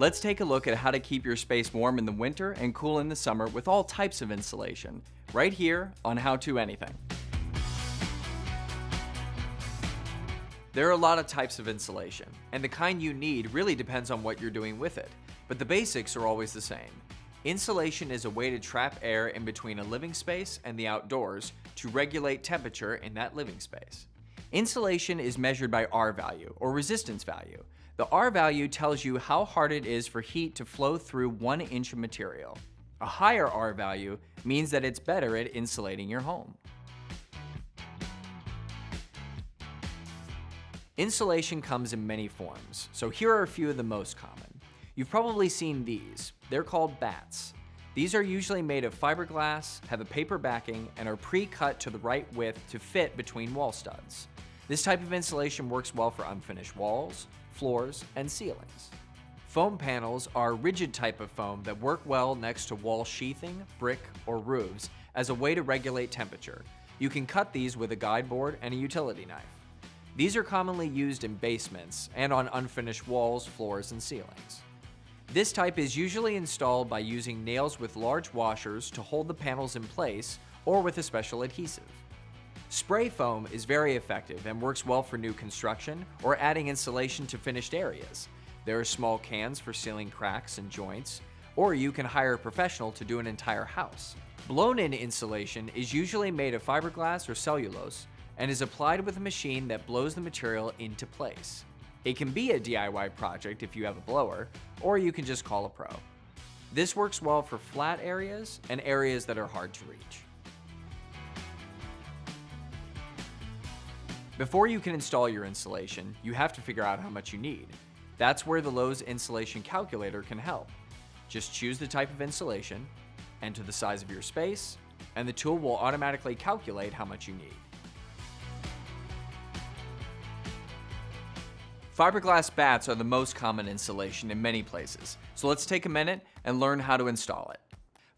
Let's take a look at how to keep your space warm in the winter and cool in the summer with all types of insulation, right here on How To Anything. There are a lot of types of insulation, and the kind you need really depends on what you're doing with it, but the basics are always the same. Insulation is a way to trap air in between a living space and the outdoors to regulate temperature in that living space. Insulation is measured by R value, or resistance value. The R value tells you how hard it is for heat to flow through 1 inch of material. A higher R value means that it's better at insulating your home. Insulation comes in many forms, so here are a few of the most common. You've probably seen these. They're called bats. These are usually made of fiberglass, have a paper backing, and are pre-cut to the right width to fit between wall studs. This type of insulation works well for unfinished walls, floors, and ceilings. Foam panels are a rigid type of foam that work well next to wall sheathing, brick, or roofs as a way to regulate temperature. You can cut these with a guide board and a utility knife. These are commonly used in basements and on unfinished walls, floors, and ceilings. This type is usually installed by using nails with large washers to hold the panels in place or with a special adhesive. Spray foam is very effective and works well for new construction or adding insulation to finished areas. There are small cans for sealing cracks and joints, or you can hire a professional to do an entire house. Blown-in insulation is usually made of fiberglass or cellulose and is applied with a machine that blows the material into place. It can be a DIY project if you have a blower, or you can just call a pro. This works well for flat areas and areas that are hard to reach. Before you can install your insulation, you have to figure out how much you need. That's where the Lowe's insulation calculator can help. Just choose the type of insulation, enter the size of your space, and the tool will automatically calculate how much you need. Fiberglass bats are the most common insulation in many places, so let's take a minute and learn how to install it.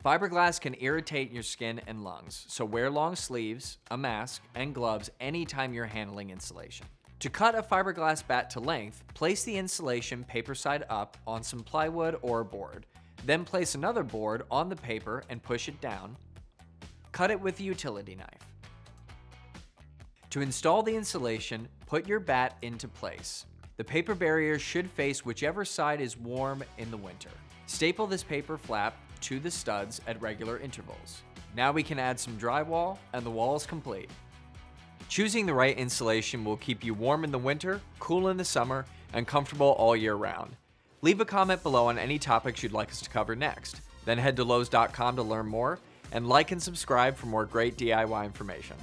Fiberglass can irritate your skin and lungs, so wear long sleeves, a mask, and gloves anytime you're handling insulation. To cut a fiberglass bat to length, place the insulation paper side up on some plywood or a board. Then place another board on the paper and push it down. Cut it with a utility knife. To install the insulation, put your bat into place. The paper barrier should face whichever side is warm in the winter. Staple this paper flap to the studs at regular intervals. Now we can add some drywall and the wall is complete. Choosing the right insulation will keep you warm in the winter, cool in the summer, and comfortable all year round. Leave a comment below on any topics you'd like us to cover next. Then head to Lowes.com to learn more, and like and subscribe for more great DIY information.